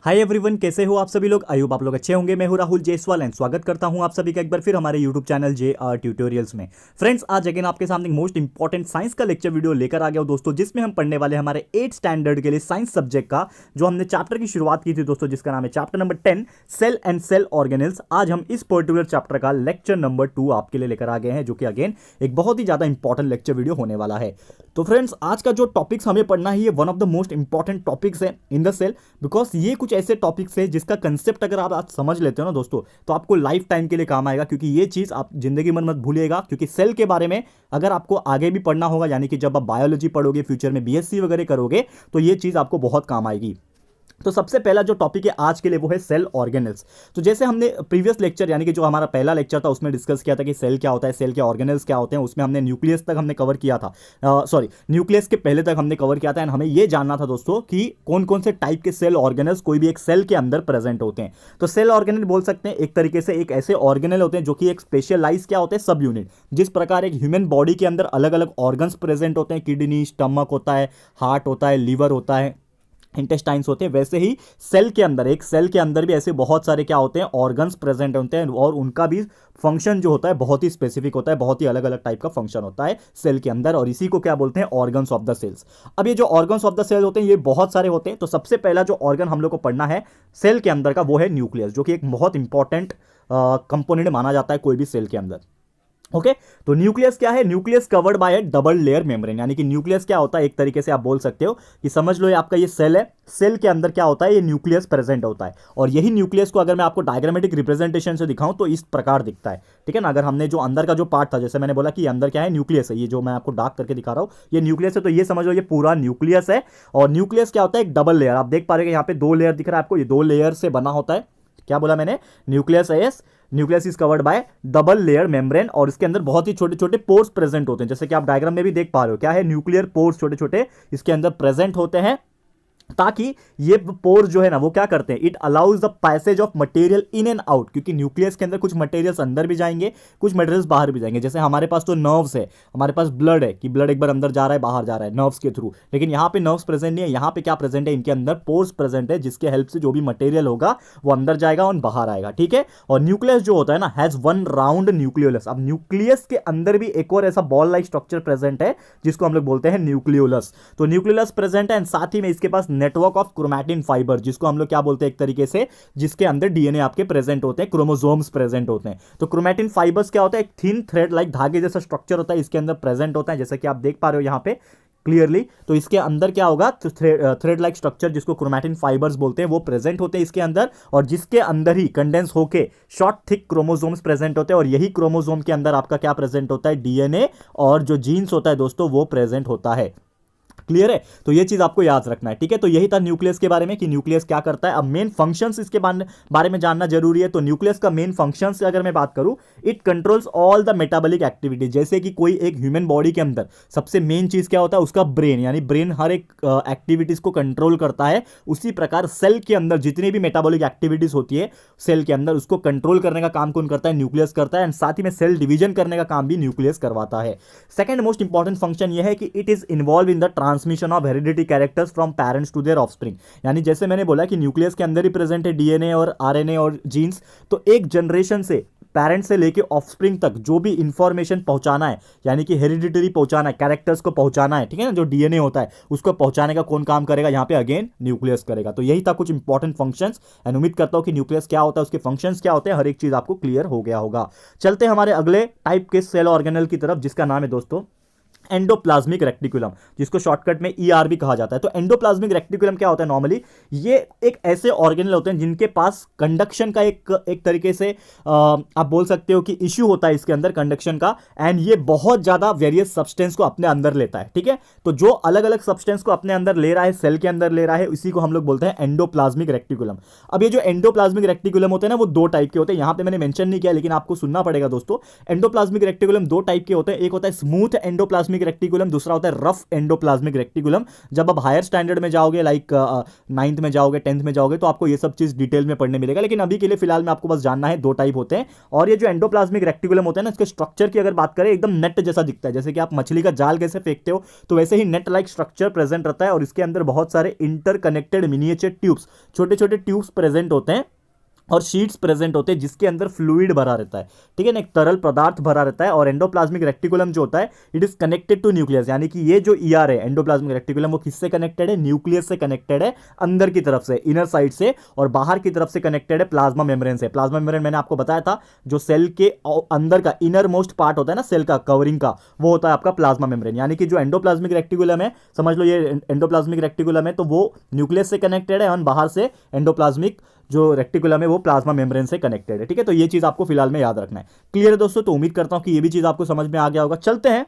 Hi everyone, कैसे हो आप सभी लोग। आई होप आप लोग अच्छे होंगे। मैं हूं राहुल जयसवाल एंड स्वागत करता हूं आप सभी का एक बार फिर हमारे यूट्यूब चैनल JR ट्यूटोरियल्स में। फ्रेंड्स, आज अगेन आपके सामने मोस्ट इंपॉर्टेंट साइंस का लेक्चर वीडियो लेकर आ गया हूं दोस्तों, जिसमें हम पढ़ने वाले हमारे 8 स्टैंडर्ड के लिए साइंस सब्जेक्ट का जो हमने चैप्टर की शुरुआत की थी दोस्तों, जिसका नाम है chapter number 10 cell and cell organelles. आज हम इस पर्टिकुलर चैप्टर का लेक्चर नंबर 2 आपके लिए लेकर आ गए हैं, जो कि अगेन एक बहुत ही ज्यादा इंपॉर्टेंट लेक्चर वीडियो होने वाला है। तो फ्रेंड्स, आज का जो टॉपिक्स हमें पढ़ना है ये one of the most important topics है इन द सेल, बिकॉज ये कुछ ऐसे टॉपिक्स है जिसका कंसेप्ट अगर आप आज समझ लेते हो ना दोस्तों, तो आपको लाइफ टाइम के लिए काम आएगा। क्योंकि ये चीज आप जिंदगी में मत भूलिएगा, क्योंकि सेल के बारे में अगर आपको आगे भी पढ़ना होगा, यानी कि जब आप बायोलॉजी पढ़ोगे, फ्यूचर में BSc वगैरह करोगे, तो ये चीज आपको बहुत काम आएगी। तो सबसे पहला जो टॉपिक है आज के लिए वो है सेल ऑर्गेनल्स। तो जैसे हमने प्रीवियस लेक्चर, यानी कि जो हमारा पहला लेक्चर था, उसमें डिस्कस किया था कि सेल क्या होता है, सेल के ऑर्गेनल्स क्या होते हैं। उसमें हमने न्यूक्लियस तक हमने कवर किया था, सॉरी न्यूक्लियस के पहले तक हमने कवर किया था। एंड हमें ये जानना था दोस्तों कि कौन कौन से टाइप के सेल ऑर्गेनल्स कोई भी एक सेल के अंदर प्रेजेंट होते हैं। तो सेल ऑर्गेनल बोल सकते हैं एक तरीके से एक ऐसे ऑर्गेनल होते हैं जो कि एक स्पेशलाइज क्या होते हैं, सब यूनिट। जिस प्रकार एक ह्यूमन बॉडी के अंदर अलग अलग ऑर्गन्स प्रेजेंट होते हैं, किडनी, स्टमक होता है, हार्ट होता है, लीवर होता है, इंटेस्टाइन्स होते हैं, वैसे ही सेल के अंदर, एक सेल के अंदर भी ऐसे बहुत सारे क्या होते हैं, ऑर्गन्स प्रेजेंट होते हैं। और उनका भी फंक्शन जो होता है बहुत ही स्पेसिफिक होता है, बहुत ही अलग अलग टाइप का फंक्शन होता है सेल के अंदर, और इसी को क्या बोलते हैं, ऑर्गन्स ऑफ द सेल्स। अब ये जो ऑर्गन्स ऑफ द सेल होते हैं ये बहुत सारे होते हैं। तो सबसे पहला जो ऑर्गन हम लोग को पढ़ना है सेल के अंदर का वो है न्यूक्लियस, जो कि एक बहुत इंपॉर्टेंट कंपोनेंट माना जाता है कोई भी सेल के अंदर। ओके, तो न्यूक्लियस क्या है, nucleus covered by A double layer membrane. यानी कि न्यूक्लियस क्या होता है, एक तरीके से आप बोल सकते हो कि समझ लो ये आपका ये सेल है, सेल के अंदर क्या होता है, ये न्यूक्लियस प्रेजेंट होता है। और यही न्यूक्लियस को अगर मैं आपको डायग्रामेटिक रिप्रेजेंटेशन से दिखाऊं तो इस प्रकार दिखता है। ठीक है ना। अगर हमने जो अंदर का जो पार्ट था, जैसे मैंने बोला कि ये अंदर क्या है, न्यूक्लियस है, ये जो मैं आपको डार्क करके दिखा रहा हूं ये न्यूक्लियस है, तो ये समझ लो ये पूरा न्यूक्लियस है। और न्यूक्लियस क्या होता है, एक डबल लेयर। आप देख पा रहे हैं यहाँ पे 2 लेयर दिख रहा है आपको, ये 2 लेयर से बना होता है। क्या बोला मैंने, न्यूक्लियस है, nucleus is covered by double layer membrane. और इसके अंदर बहुत ही छोटे छोटे पोर्स प्रेजेंट होते हैं, जैसे कि आप डायग्राम में भी देख पा रहे हो। क्या है, न्यूक्लियर पोर्स छोटे छोटे इसके अंदर प्रेजेंट होते हैं, ताकि ये पोर्स जो है ना वो क्या करते हैं, it allows the passage of material in and out. क्योंकि न्यूक्लियस के अंदर कुछ मटेरियल्स अंदर भी जाएंगे, कुछ मटेरियल्स बाहर भी जाएंगे। जैसे हमारे पास तो नर्व्स है, हमारे पास ब्लड है कि ब्लड एक बार अंदर जा रहा है बाहर जा रहा है नर्व्स के थ्रू, लेकिन यहाँ पे नर्व्स प्रेजेंट नहीं है। यहाँ पे क्या प्रेजेंट है, इनके अंदर पोर्स प्रेजेंट है, जिसके हेल्प से जो भी मटेरियल होगा वो अंदर जाएगा और बाहर आएगा। ठीक है। और न्यूक्लियस जो होता है ना हैज वन राउंड न्यूक्लियोलस। अब न्यूक्लियस के अंदर भी एक और ऐसा बॉल लाइक स्ट्रक्चर प्रेजेंट है जिसको हम लोग बोलते हैं न्यूक्लियोलस। तो न्यूक्लियोलस प्रेजेंट है एंड साथ ही में इसके पास नेटवर्क ऑफ क्रोमैटिन फाइबर, जिसको हम लोग क्या बोलते हैं एक तरीके से, जिसके अंदर DNA आपके प्रेजेंट होते हैं, क्रोमोसोम्स प्रेजेंट होते हैं। तो क्रोमैटिन फाइबर्स क्या होता है, एक थिन थ्रेड लाइक धागे जैसा स्ट्रक्चर होता है, इसके अंदर प्रेजेंट होता है, जैसे कि आप देख पा रहे हो यहाँ पे क्लियरली। तो इसके अंदर क्या होगा, तो थ्रेड लाइक स्ट्रक्चर जिसको क्रोमैटिन फाइबर्स बोलते हैं वो प्रेजेंट होते हैं इसके अंदर, और जिसके अंदर ही कंडेंस होके शॉर्ट थिक क्रोमोसोम्स प्रेजेंट होते हैं। और यही क्रोमोसोम के अंदर आपका क्या प्रेजेंट होता है, DNA और जो जीन्स होता है दोस्तों वो प्रेजेंट होता है। क्लियर है। तो ये चीज आपको याद रखना है। ठीक है। तो यही था न्यूक्लियस के बारे में कि न्यूक्लियस क्या करता है। अब मेन फंक्शंस इसके बारे में जानना जरूरी है। तो न्यूक्लियस का मेन फंक्शंस अगर मैं बात करूं, it controls all the metabolic activity. जैसे कि कोई एक ह्यूमन बॉडी के अंदर सबसे मेन चीज क्या होता है, उसका ब्रेन, यानी ब्रेन हर एक एक्टिविटीज को कंट्रोल करता है। उसी प्रकार सेल के अंदर जितनी भी मेटाबॉलिक एक्टिविटीज होती है सेल के अंदर, उसको कंट्रोल करने का काम कौन करता है, न्यूक्लियस करता है। एंड साथ ही में सेल डिवीजन करने का काम भी न्यूक्लियस करवाता है। सेकंड मोस्ट इंपॉर्टेंट फंक्शन यह है कि it is involve in the transmission of heredity characters from parents to their offspring. यानी जैसे मैंने बोला कि न्यूक्लियस के अंदर ही प्रेजेंट है DNA और RNA और जीन्स, तो एक जनरेशन से पेरेंट से लेके ऑफस्प्रिंग तक जो भी इंफॉर्मेशन पहुंचाना है, यानी कि हेरिडिटरी पहुंचाना है, कैरेक्टर्स को पहुंचाना है, ठीक है ना, जो DNA होता है उसको पहुंचाने का कौन काम करेगा, यहाँ पे अगेन न्यूक्लियस करेगा। तो यही था कुछ इंपॉर्टेंट फंक्शंस। एंड उम्मीद करता हूं कि न्यूक्लियस क्या होता है, उसके फंक्शंस क्या होते हैं, हर एक चीज आपको क्लियर हो गया होगा। चलते हैं हमारे अगले टाइप के सेल ऑर्गेनल की तरफ, जिसका नाम है दोस्तों एंडोप्लाज्मिक रेक्टिकुलम, जिसको शॉर्टकट में ER भी कहा जाता है। तो एंडोप्लाज्मिक रेक्टिकुलम क्या होता है, नॉर्मली ये एक ऐसे ऑर्गेनल होते हैं जिनके पास कंडक्शन का एक तरीके से आप बोल सकते हो कि इश्यू होता है इसके अंदर कंडक्शन का। एंड ये बहुत ज्यादा वेरियस सब्सटेंस को अपने अंदर लेता है। ठीक है। तो जो अलग अलग सब्सटेंस को अपने अंदर ले रहा है, सेल के अंदर ले रहा है, इसी को हम लोग बोलते हैं एंडोप्लाज्मिक रेक्टिकुलम। अब ये जो एंडोप्लाज्मिक रेक्टिकुलम होते हैं ना वो 2 टाइप के होते हैं। यहां पे मैंने मेंशन नहीं किया लेकिन आपको सुनना पड़ेगा दोस्तों। एंडोप्लाज्मिक रेक्टिकुलम 2 टाइप के होते हैं। एक होता है स्मूथ एंडोप्लाज्मिक एंडोप्लाज्मिक रेक्टिकुलम, दूसरा होता है रफ एंडोप्लाज्मिक रेक्टिकुलम। जब आप हायर स्टैंडर्ड में जाओगे, लाइक 9th में जाओगे, 10th में जाओगे, तो आपको ये सब चीज़ डिटेल में पढ़ने मिलेगा, लेकिन अभी के लिए फिलहाल में आपको बस जानना है 2 टाइप होते हैं। और ये जो एंडोप्लाज्मिक रेक्टिकुलम होता है ना, इसके स्ट्रक्चर की अगर बात करें, एकदम नेट जैसा दिखता है, जैसे कि आप मछली का जाल कैसे फेंकते हो, तो वैसे ही नेट लाइक स्ट्रक्चर प्रेजेंट रहता है। और इसके अंदर बहुत सारे इंटरकनेक्टेड मिनिएचर ट्यूब्स, छोटे छोटे ट्यूब्स प्रेजेंट होते हैं और शीट्स प्रेजेंट होते हैं, जिसके अंदर फ्लूइड भरा रहता है, ठीक है ना, एक तरल पदार्थ भरा रहता है। और एंडोप्लाज्मिक रेक्टिकुलम जो होता है, it is connected to nucleus, यानी कि ये जो ईआर है एंडोप्लाज्मिक रेक्टिकुलम, वो किससे कनेक्टेड है? न्यूक्लियस से कनेक्टेड है, अंदर की तरफ से, इनर साइड से, और बाहर की तरफ से कनेक्टेड है प्लाज्मा मेम्ब्रेन से। प्लाज्मा मेम्ब्रेन मैंने आपको बताया था, जो सेल के अंदर का इनर मोस्ट पार्ट होता है ना सेल का, कवरिंग का, वो होता है आपका प्लाज्मा मेम्ब्रेन। यानी कि जो एंडोप्लाज्मिक रेक्टिकुलम है, समझ लो ये एंडोप्लाज्मिक रेक्टिकुलम है, तो वो न्यूक्लियस से कनेक्टेड है, और बाहर से एंडोप्लाज्मिक जो रेक्टिकुलम है वो प्लाज्मा मेम्ब्रेन से कनेक्टेड है, ठीक है। तो ये चीज आपको फिलहाल में याद रखना है। क्लियर है दोस्तों? तो उम्मीद करता हूं कि ये भी चीज आपको समझ में आ गया होगा। चलते हैं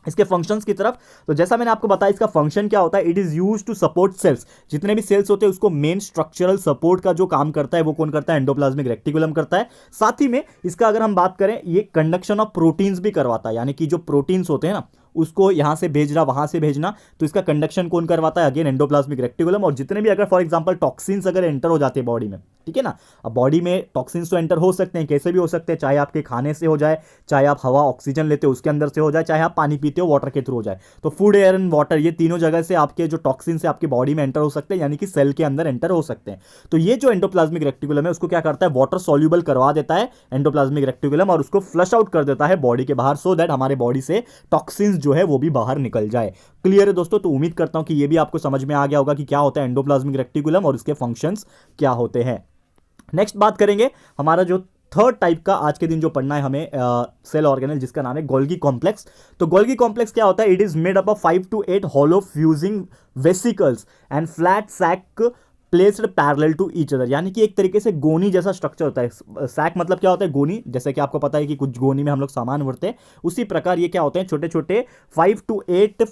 इसके फंक्शंस की तरफ। तो जैसा मैंने आपको बताया, इसका फंक्शन क्या होता है? It is used to support cells. जितने भी सेल्स होते हैं उसको मेन स्ट्रक्चरल सपोर्ट का जो काम करता है वो कौन करता है? एंडोप्लाज्मिक रेक्टिकुलम करता है। साथ ही में इसका अगर हम बात करें, ये कंडक्शन ऑफ प्रोटीन्स भी करवाता है, यानी कि जो प्रोटीन्स होते हैं ना, उसको यहां से भेजना, वहां से भेजना, तो इसका कंडक्शन कौन करवाता है? Again endoplasmic reticulum. और जितने भी अगर फॉर एग्जांपल टॉक्सिन्स अगर एंटर हो जाते हैं बॉडी में, ठीक है ना, अब बॉडी में टॉक्सिन्स तो एंटर हो सकते हैं, कैसे भी हो सकते हैं, चाहे आपके खाने से हो जाए, चाहे आप हवा ऑक्सीजन लेते हो उसके अंदर से हो जाए, चाहे आप पानी पीते हो वाटर के थ्रू हो जाए। तो फूड, एयर एंड वाटर, ये तीनों जगह से आपके जो टॉक्सिन्स है आपकी बॉडी में एंटर हो सकते हैं, यानी कि सेल के अंदर एंटर हो सकते हैं। तो ये जो एंडोप्लाज्मिक रेक्टिकुलम है उसको क्या करता है? वाटर सॉल्यूबल करवा देता है एंडोप्लाज्मिक रेक्टिकुलम, और उसको फ्लश आउट कर देता है बॉडी के बाहर, सो दैट हमारे बॉडी से टॉक्सिन्स जो है वो भी बाहर निकल जाए। क्लियर है दोस्तों? तो उम्मीद करता हूं कि ये भी आपको समझ में आ गया होगा कि क्या होता है एंडोप्लाज्मिक रेक्टिकुलम और इसके फंक्शंस क्या होते हैं। नेक्स्ट बात करेंगे हमारा जो थर्ड टाइप का आज के दिन जो पढ़ना है हमें सेल ऑर्गेनेल, जिसका नाम है गोल्गी कॉम्प्लेक्स। तो गोल्गी कॉम्प्लेक्स क्या होता है? It is made up of 5 to 8 hollow fusing vesicles and flat sac placed parallel to each other, यानी कि एक तरीके से गोनी जैसा स्ट्रक्चर होता है। सैक मतलब क्या होता है? गोनी, जैसे कि आपको पता है कि कुछ गोनी में हम लोग सामान भरते हैं, उसी प्रकार ये क्या होते हैं? छोटे छोटे 5 to 8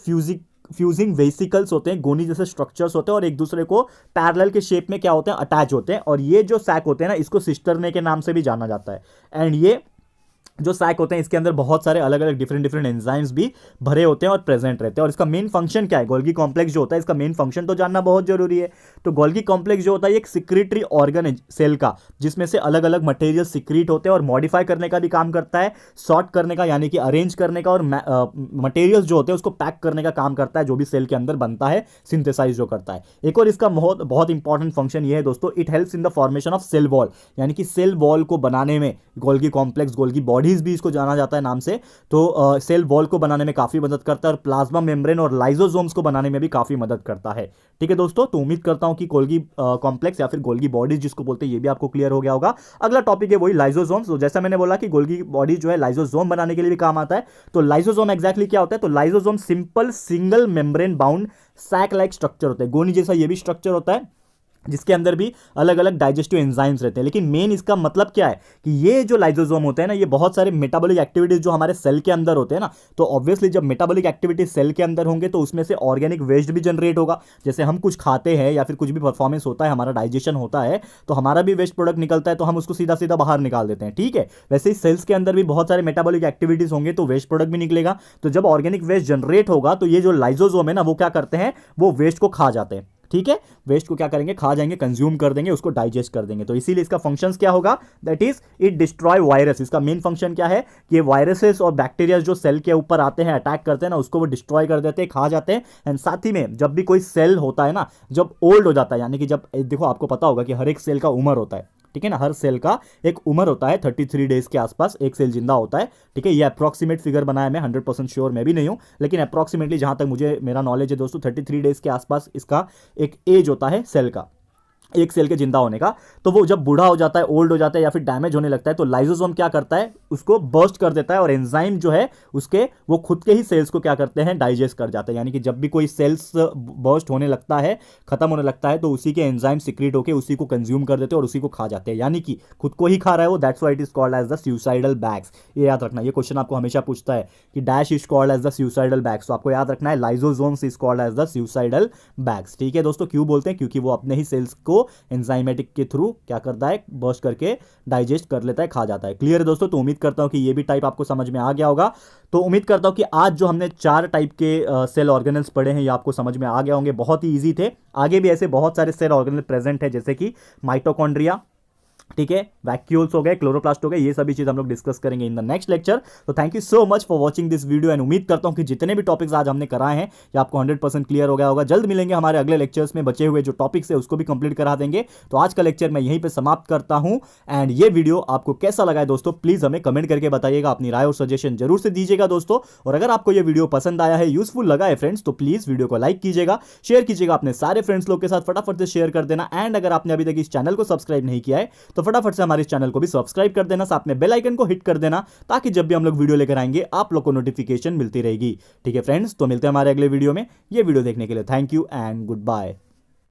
फ्यूजिंग वेसिकल्स होते हैं, गोनी जैसे स्ट्रक्चर्स होते हैं, और एक दूसरे को पैरेलल के शेप में क्या होते हैं? अटैच होते हैं। और ये जो सैक होते हैं ना, इसको सिस्टरने के नाम से भी जाना जाता है। एंड ये जो सैक होते हैं इसके अंदर बहुत सारे अलग अलग डिफरेंट एंजाइम्स भी भरे होते हैं और प्रेजेंट रहते हैं। और इसका मेन फंक्शन क्या है? गोल्गी कॉम्प्लेक्स जो होता है, इसका मेन फंक्शन तो जानना बहुत जरूरी है। तो गोल्गी कॉम्प्लेक्स जो होता है एक सिक्रीटरी ऑर्गन है सेल का, जिसमें से अलग अलग मटेरियल सिक्रीट होते हैं, और मॉडिफाई करने का भी काम करता है, सॉर्ट करने का यानी कि अरेंज करने का, और मटेरियल्स जो होते हैं उसको पैक करने का काम करता है, जो भी सेल के अंदर बनता है, सिंथेसाइज जो करता है। एक और इसका बहुत बहुत इंपॉर्टेंट फंक्शन ये है दोस्तों, it helps in the formation of cell wall, यानी कि सेल वॉल को बनाने में गोल्गी कॉम्प्लेक्स, गोल्गी बॉडीज भी इसको जाना जाता है नाम से, तो सेल वॉल को बनाने में काफी मदद करता है, और प्लाज्मा मेम्ब्रेन और लाइजोसोम्स को बनाने में भी काफी मदद करता है। ठीक है दोस्तों, तो उम्मीद करता हूं कि गोल्गी कॉम्प्लेक्स या फिर गोल्गी बॉडीज जिसको बोलते हैं ये भी आपको क्लियर हो गया होगा। अगला टॉपिक है वही लाइजोसोम्स। तो जैसा मैंने बोला कि गोल्गी बॉडी जो है लाइजोसोम बनाने के लिए भी काम आता है। तो लाइजोसोम एक्जैक्टली क्या होता है? तो lysosome simple single membrane bound sac like structure होता है, गोनी जैसा ये भी स्ट्रक्चर होता है, जिसके अंदर भी अलग अलग डाइजेस्टिव एंजाइम्स रहते हैं। लेकिन मेन इसका मतलब क्या है कि ये जो लाइजोसोम होते हैं ना, ये बहुत सारे मेटाबॉलिक एक्टिविटीज जो हमारे सेल के अंदर होते हैं ना, तो ऑब्वियसली जब मेटाबॉलिक एक्टिविटीज सेल के अंदर होंगे तो उसमें से ऑर्गेनिक वेस्ट भी जनरेट होगा। जैसे हम कुछ खाते हैं या फिर कुछ भी परफॉर्मेंस होता है, हमारा डाइजेशन होता है, तो हमारा भी वेस्ट प्रोडक्ट निकलता है, तो हम उसको सीधा सीधा बाहर निकाल देते हैं। ठीक है, वैसे ही सेल्स के अंदर भी बहुत सारे मेटाबॉलिक एक्टिविटीज होंगे तो वेस्ट प्रोडक्ट भी निकलेगा। तो जब ऑर्गेनिक वेस्ट जनरेट होगा तो ये जो लाइजोसोम है ना, वो क्या करते हैं? वो वेस्ट को खा जाते हैं। ठीक है, वेस्ट को क्या करेंगे? खा जाएंगे, कंज्यूम कर देंगे, उसको डाइजेस्ट कर देंगे। तो इसीलिए इसका फंक्शंस क्या होगा? That is it destroy virus. इसका मेन फंक्शन क्या है कि ये वायरसेस और बैक्टीरिया जो सेल के ऊपर आते हैं, अटैक करते हैं ना, उसको वो डिस्ट्रॉय कर देते हैं, खा जाते हैं। एंड साथ ही में जब भी कोई सेल होता है ना, जब ओल्ड हो जाता है, यानी कि जब देखो आपको पता होगा कि हर एक सेल का उम्र होता है, ठीक है ना, हर सेल का एक उम्र होता है, 33 डेज के आसपास एक सेल जिंदा होता है। ठीक है, ये अप्रॉक्सीमेट फिगर बनाया, मैं 100% श्योर मैं भी नहीं हूं, लेकिन अप्रॉक्सीमेटली जहां तक मुझे मेरा नॉलेज है दोस्तों, 33 डेज के आसपास इसका एक एज होता है सेल का, एक सेल के जिंदा होने का। तो वो जब बूढ़ा हो जाता है, ओल्ड हो जाता है या फिर डैमेज होने लगता है, तो लाइजोसोम क्या करता है? उसको बर्स्ट कर देता है, और एंजाइम जो है उसके वो खुद के ही सेल्स को क्या करते हैं? डाइजेस्ट कर जाते हैं। यानी कि जब भी कोई सेल्स बर्स्ट होने लगता है, खत्म होने लगता है, तो उसी के एंजाइम सिक्रीट होकर उसी को कंज्यूम कर देते हैं और उसी को खा जाते हैं, यानी कि खुद को ही खा रहा है वो। That's why it is called as the suicidal bags. ये याद रखना, ये क्वेश्चन आपको हमेशा पूछता है कि dash is called as the suicidal bags, तो आपको याद रखना है lysosomes is called as the suicidal bags. ठीक है दोस्तों, क्यों बोलते हैं? क्योंकि वो अपने ही सेल्स को वो एंजाइमेटिक के थ्रू क्या करता है, बर्स्ट करके डाइजेस्ट कर लेता है, खा जाता है। क्लियर है दोस्तों? तो उम्मीद करता हूं कि ये भी टाइप आपको समझ में आ गया होगा। तो उम्मीद करता हूं कि आज जो हमने 4 टाइप के सेल ऑर्गेनल्स पढ़े हैं ये आपको समझ में आ गया होंगे, बहुत ही ईजी थे। आगे भी ऐसे बहुत सारे सेल ऑर्गेनल प्रेजेंट है, जैसे कि माइटोकॉन्ड्रिया, ठीक है, वैक्यूल्स हो गए, क्लोरोप्लास्ट हो गए, ये सभी चीज हम लोग डिस्कस करेंगे इन द नेक्स्ट लेक्चर। तो thank you so much for watching this video and उम्मीद करता हूं कि जितने भी टॉपिक्स आज हमने कराए हैं ये आपको 100% क्लियर हो गया होगा। जल्द मिलेंगे हमारे अगले लेक्चर्स में, बचे हुए जो टॉपिक्स है उसको भी कंप्लीट करा देंगे। तो आज का लेक्चर मैं यहीं पे समाप्त करता हूं एंड ये वीडियो आपको कैसा लगा है दोस्तों, प्लीज हमें कमेंट करके बताइएगा, अपनी राय और सजेशन जरूर से दीजिएगा दोस्तों। और अगर आपको ये वीडियो पसंद आया है, यूजफुल लगा है फ्रेंड्स, तो प्लीज वीडियो को लाइक कीजिएगा, शेयर कीजिएगा अपने सारे फ्रेंड्स लोग के साथ, फटाफट से शेयर कर देना। एंड अगर आपने अभी तक इस चैनल को सब्सक्राइब नहीं किया है तो फटाफट से हमारे चैनल को भी सब्सक्राइब कर देना, साथ में बेल आइकन को हिट कर देना, ताकि जब भी हम लोग वीडियो लेकर आएंगे आप लोग को नोटिफिकेशन मिलती रहेगी। ठीक है फ्रेंड्स, तो मिलते हैं हमारे अगले वीडियो में। ये वीडियो देखने के लिए thank you and good bye.